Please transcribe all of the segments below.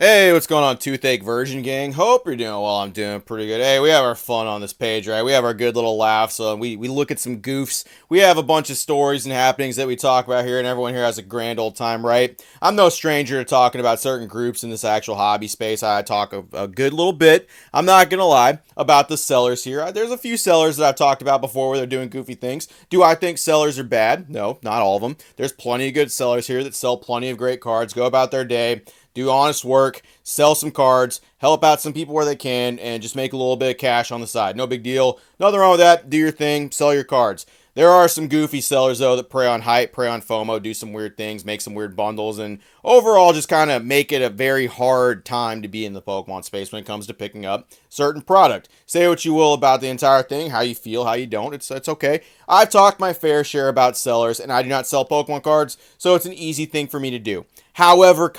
Hey, what's going on, Toothache Version Gang? Hope you're doing well. I'm doing pretty good. Hey, we have our fun on this page, right? We have our good little laughs. We look at some goofs. We have a bunch of stories and happenings that we talk about here, and everyone here has a grand old time, right? I'm no stranger to talking about certain groups in this actual hobby space. I talk a good little bit. I'm not going to lie about the sellers here. There's a few sellers that I've talked about before where they're doing goofy things. Do I think sellers are bad? No, not all of them. There's plenty of good sellers here that sell plenty of great cards, go about their day, do honest work, sell some cards, help out some people where they can, and just make a little bit of cash on the side. No big deal. Nothing wrong with that. Do your thing, sell your cards. There are some goofy sellers, though, that prey on hype, prey on FOMO, do some weird things, make some weird bundles, and overall just kind of make it a very hard time to be in the Pokemon space when it comes to picking up certain product. Say what you will about the entire thing, how you feel, how you don't. It's okay. I've talked my fair share about sellers, and I do not sell Pokemon cards, so it's an easy thing for me to do. However,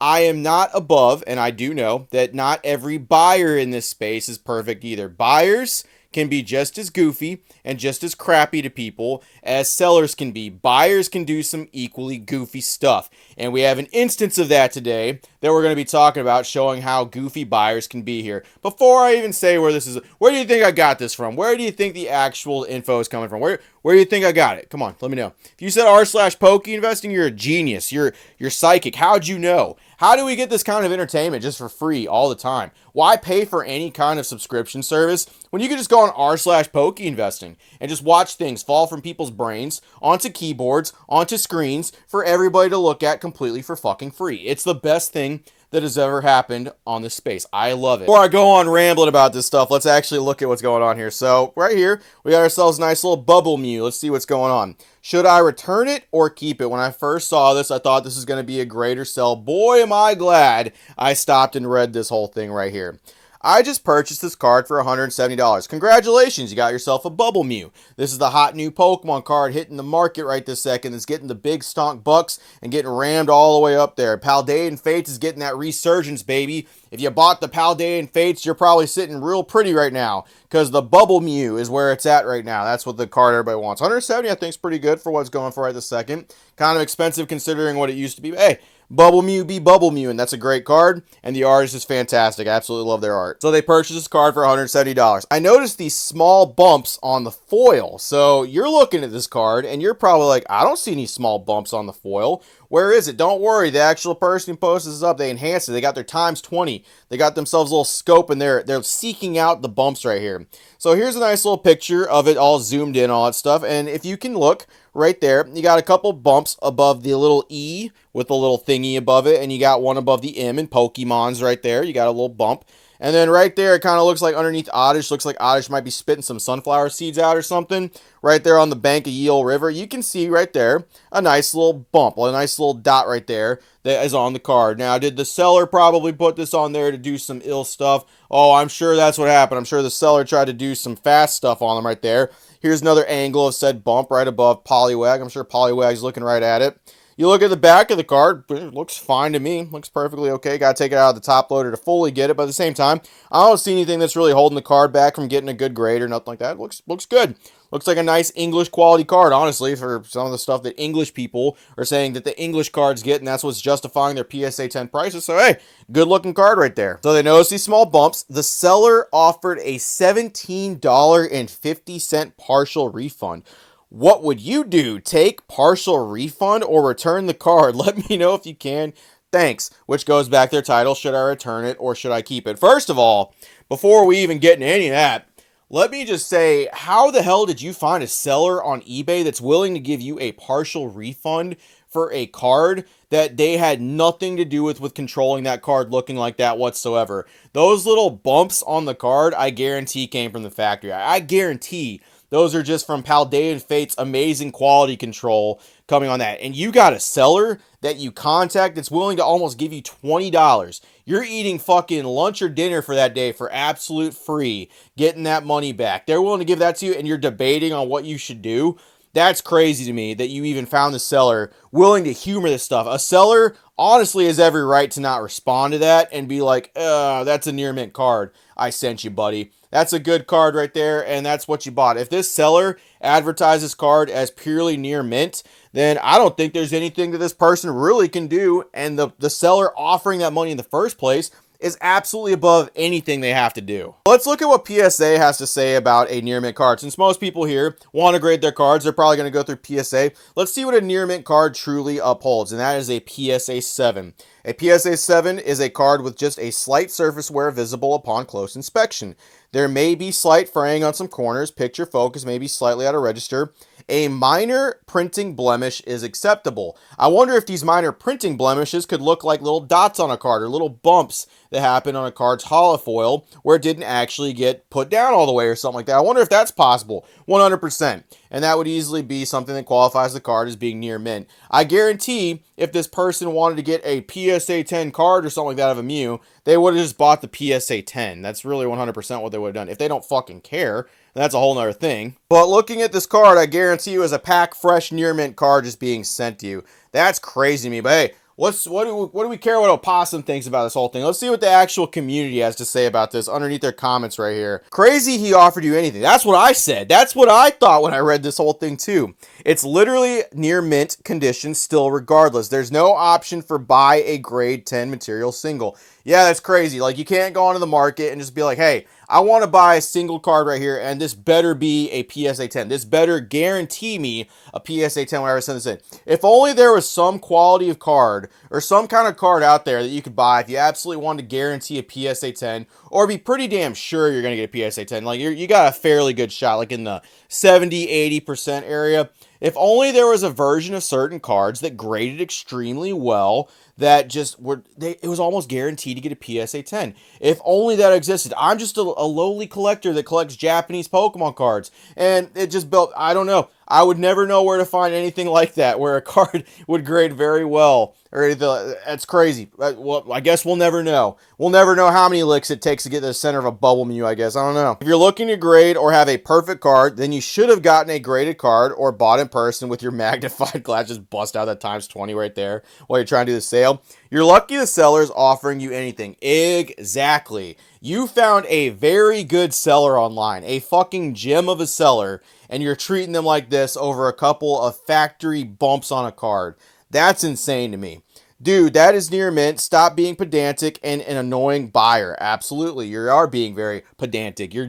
I am not above, and I do know that not every buyer in this space is perfect either. Buyers can be just as goofy and just as crappy to people as sellers can be. Buyers can do some equally goofy stuff. And we have an instance of that today that we're going to be talking about, showing how goofy buyers can be here. Before I even say where this is, where do you think I got this from? Where do you think the actual info is coming from? Where do you think I got it? Come on, let me know. If you said r/Poke Investing, you're a genius. You're psychic. How'd you know? How do we get this kind of entertainment just for free all the time? Why pay for any kind of subscription service when you can just go on r/Poke Investing and just watch things fall from people's brains onto keyboards, onto screens for everybody to look at completely for fucking free? It's the best thing that has ever happened on this space. I love it. Before I go on rambling about this stuff, let's actually look at what's going on here. So right here, we got ourselves a nice little Bubble Mew. Let's see what's going on. Should I return it or keep it? When I first saw this, I thought this was going to be a greater sell. Boy, am I glad I stopped and read this whole thing right here. I just purchased this card for $170. Congratulations, you got yourself a Bubble Mew. This is the hot new Pokemon card hitting the market right this second. It's getting the big stonk bucks and getting rammed all the way up there. Paldean Fates is getting that resurgence, baby. If you bought the Paldean Fates, you're probably sitting real pretty right now because the Bubble Mew is where it's at right now. That's what the card everybody wants. 170, I think, is pretty good for what it's going for right this second. Kind of expensive considering what it used to be. But hey, Bubble Mew be Bubble Mew, and that's a great card, and the art is just fantastic. I absolutely love their art. So they purchased this card for $170. I noticed these small bumps on the foil. So you're looking at this card, and you're probably like, I don't see any small bumps on the foil. Where is it? Don't worry, the actual person who posted this up, they enhanced it. They got their times 20. They got themselves a little scope, and they're seeking out the bumps right here. So here's a nice little picture of it all zoomed in, all that stuff. And if you can look right there, you got a couple bumps above the little E with a little thingy above it, and you got one above the M in Pokemon's right there. You got a little bump. And then right there, it kind of looks like underneath Oddish, looks like Oddish might be spitting some sunflower seeds out or something. Right there on the bank of Yale River, you can see right there a nice little bump, a nice little dot right there that is on the card. Now, did the seller probably put this on there to do some ill stuff? Oh, I'm sure that's what happened. I'm sure the seller tried to do some fast stuff on them right there. Here's another angle of said bump right above Poliwag. I'm sure Poliwag's looking right at it. You look at the back of the card, it looks fine to me. Looks perfectly okay. Got to take it out of the top loader to fully get it, but at the same time, I don't see anything that's really holding the card back from getting a good grade or nothing like that. It looks good. Looks like a nice English quality card, honestly, for some of the stuff that English people are saying that the English cards get, and that's what's justifying their PSA 10 prices. So, hey, good looking card right there. So they noticed these small bumps. The seller offered a $17.50 partial refund. What would you do? Take partial refund or return the card? Let me know if you can. Thanks. Which goes back to their title. Should I return it or should I keep it? First of all, before we even get into any of that, let me just say, how the hell did you find a seller on eBay that's willing to give you a partial refund for a card that they had nothing to do with controlling that card looking like that whatsoever? Those little bumps on the card, I guarantee came from the factory. I guarantee those are just from Paldean Fate's amazing quality control coming on that. And you got a seller that you contact that's willing to almost give you $20. You're eating fucking lunch or dinner for that day for absolute free, getting that money back. They're willing to give that to you, and you're debating on what you should do. That's crazy to me that you even found the seller willing to humor this stuff. A seller honestly has every right to not respond to that and be like, that's a near mint card I sent you, buddy. That's a good card right there, and that's what you bought. If this seller advertises card as purely near mint, then I don't think there's anything that this person really can do, and the seller offering that money in the first place is absolutely above anything they have to do. Let's look at what PSA has to say about a near mint card. Since most people here want to grade their cards, they're probably going to go through PSA. Let's see what a near mint card truly upholds, and that is a PSA 7. A PSA 7 is a card with just a slight surface wear visible upon close inspection. There may be slight fraying on some corners, picture focus may be slightly out of register. A minor printing blemish is acceptable. I wonder if these minor printing blemishes could look like little dots on a card or little bumps that happen on a card's holofoil where it didn't actually get put down all the way or something like that. I wonder if that's possible. 100%. And that would easily be something that qualifies the card as being near mint. I guarantee if this person wanted to get a PSA 10 card or something like that of a Mew, they would have just bought the PSA 10. That's really 100% what they would have done. If they don't fucking care, that's a whole nother thing. But looking at this card, I guarantee you as a pack fresh near mint card just being sent to you. That's crazy to me. But hey, what do we care what Opossum thinks about this whole thing? Let's see what the actual community has to say about this underneath their comments right here. Crazy he offered you anything. That's what I said. That's what I thought when I read this whole thing too. It's literally near mint condition still regardless. There's no option for buy a grade 10 material single. Yeah, that's crazy. Like, you can't go onto the market and just be like, hey, I want to buy a single card right here, and this better be a PSA 10. This better guarantee me a PSA 10 whenever I send this in. If only there was some quality of card or some kind of card out there that you could buy if you absolutely wanted to guarantee a PSA 10 or be pretty damn sure you're going to get a PSA 10. Like, you got a fairly good shot, like in the 70-80% area. If only there was a version of certain cards that graded extremely well that just it was almost guaranteed to get a PSA 10. If only that existed. I'm just a lowly collector that collects Japanese Pokemon cards, and it just built, I don't know. I would never know where to find anything like that, where a card would grade very well. Or anything. That's crazy. Well, I guess we'll never know. We'll never know how many licks it takes to get to the center of a bubble Mew, I guess. I don't know. If you're looking to grade or have a perfect card, then you should have gotten a graded card or bought in person with your magnified glass. Just bust out that times 20 right there while you're trying to do the sale. You're lucky the seller's offering you anything. Exactly. You found a very good seller online, a fucking gem of a seller, and you're treating them like this over a couple of factory bumps on a card. That's insane to me. Dude, that is near mint. Stop being pedantic and an annoying buyer. Absolutely. You are being very pedantic. You're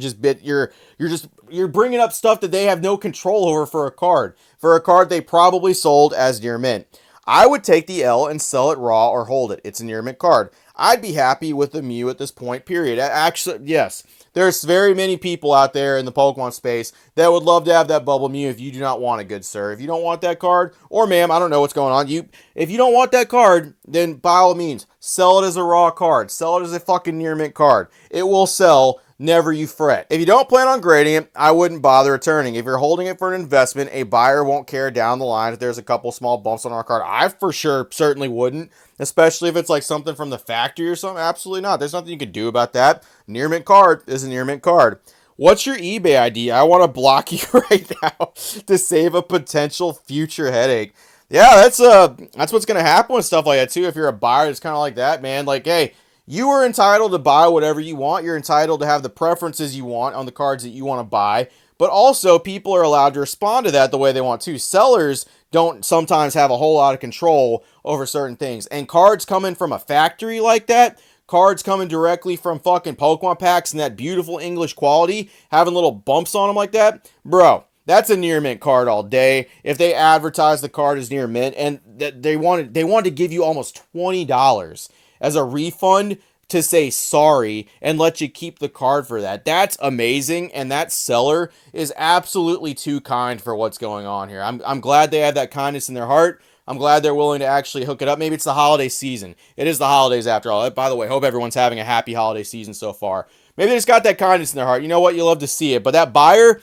bringing up stuff that they have no control over for a card. For a card they probably sold as near mint. I would take the L and sell it raw or hold it. It's a near mint card. I'd be happy with the Mew at this point, period. Actually, yes. There's very many people out there in the Pokemon space that would love to have that Bubble Mew if you do not want it, good sir. If you don't want that card, or ma'am, I don't know what's going on. If you don't want that card, then by all means, sell it as a raw card. Sell it as a fucking near mint card. It will sell. Never you fret. If you don't plan on grading it, I wouldn't bother returning. If you're holding it for an investment, a buyer won't care down the line if there's a couple small bumps on our card. I for sure certainly wouldn't, especially if it's like something from the factory or something. Absolutely not. There's nothing you can do about that. Near mint card is a near mint card. What's your eBay ID? I want to block you right now to save a potential future headache. Yeah, that's what's going to happen with stuff like that too. If you're a buyer, it's kind of like that, man. Like, hey, you are entitled to buy whatever you want. You're entitled to have the preferences you want on the cards that you want to buy. But also, people are allowed to respond to that the way they want to. Sellers don't sometimes have a whole lot of control over certain things. And cards coming from a factory like that, cards coming directly from fucking Pokemon packs and that beautiful English quality, having little bumps on them like that, bro, that's a near mint card all day. If they advertise the card as near mint and that they wanted to give you almost $20 as a refund to say sorry and let you keep the card for that. That's amazing, and that seller is absolutely too kind for what's going on here. I'm glad they have that kindness in their heart. I'm glad they're willing to actually hook it up. Maybe it's the holiday season. It is the holidays after all. By the way, hope everyone's having a happy holiday season so far. Maybe they just got that kindness in their heart. You know what? You love to see it. But that buyer,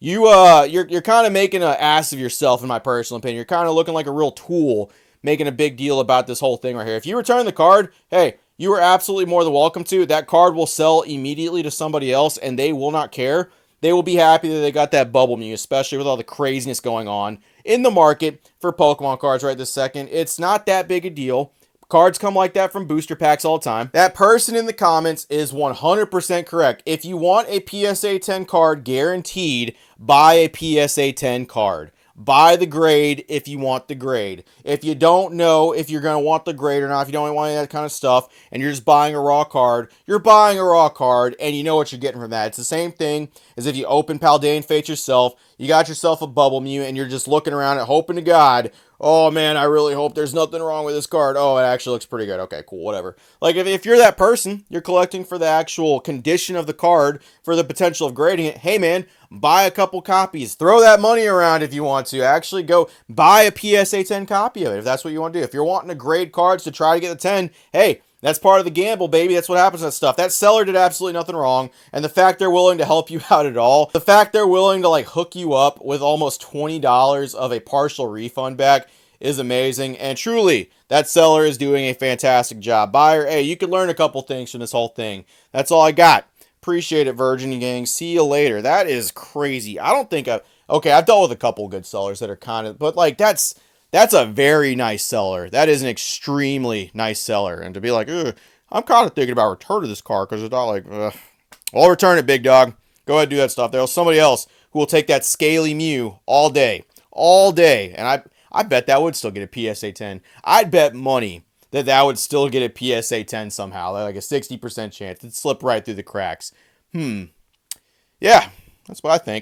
you're kind of making an ass of yourself, in my personal opinion. You're kind of looking like a real tool, making a big deal about this whole thing right here. If you return the card, hey, you are absolutely more than welcome to. That card will sell immediately to somebody else, and they will not care. they will be happy that they got that Bubble Mew, especially with all the craziness going on in the market for Pokemon cards right this second. It's not that big a deal. Cards come like that from booster packs all the time. That person in the comments is 100% correct. If you want a PSA 10 card guaranteed, buy a PSA 10 card. Buy the grade if you want the grade. If you don't know if you're going to want the grade or not, if you don't want any of that kind of stuff, and you're just buying a raw card, you're buying a raw card, and you know what you're getting from that. It's the same thing as if you open Paldean Fates yourself, you got yourself a Bubble Mew, and you're just looking around and hoping to God, oh man, I really hope there's nothing wrong with this card. Oh, it actually looks pretty good. Okay, cool, whatever. Like, if you're that person, you're collecting for the actual condition of the card, for the potential of grading it, hey man, buy a couple copies. Throw that money around if you want to. Actually go buy a PSA 10 copy of it if that's what you want to do. If you're wanting to grade cards to try to get the 10, hey, that's part of the gamble, baby. That's what happens to that stuff. That seller did absolutely nothing wrong. And the fact they're willing to help you out at all, the fact they're willing to like hook you up with almost $20 of a partial refund back is amazing. And truly, that seller is doing a fantastic job. Buyer, hey, you can learn a couple things from this whole thing. That's all I got. Appreciate it, Virgin Gang. See you later. That is crazy. I don't think I've dealt with a couple good sellers that are kind of, but like that's a very nice seller. That is an extremely nice seller. And to be like, I'm kind of thinking about returning this car because it's not like, I'll return it, big dog. Go ahead and do that stuff. There's somebody else who will take that scaly Mew all day. And I bet that would still get a PSA 10. I'd bet money that would still get a PSA 10 somehow. Like a 60% chance. It'd slip right through the cracks. Yeah, that's what I think.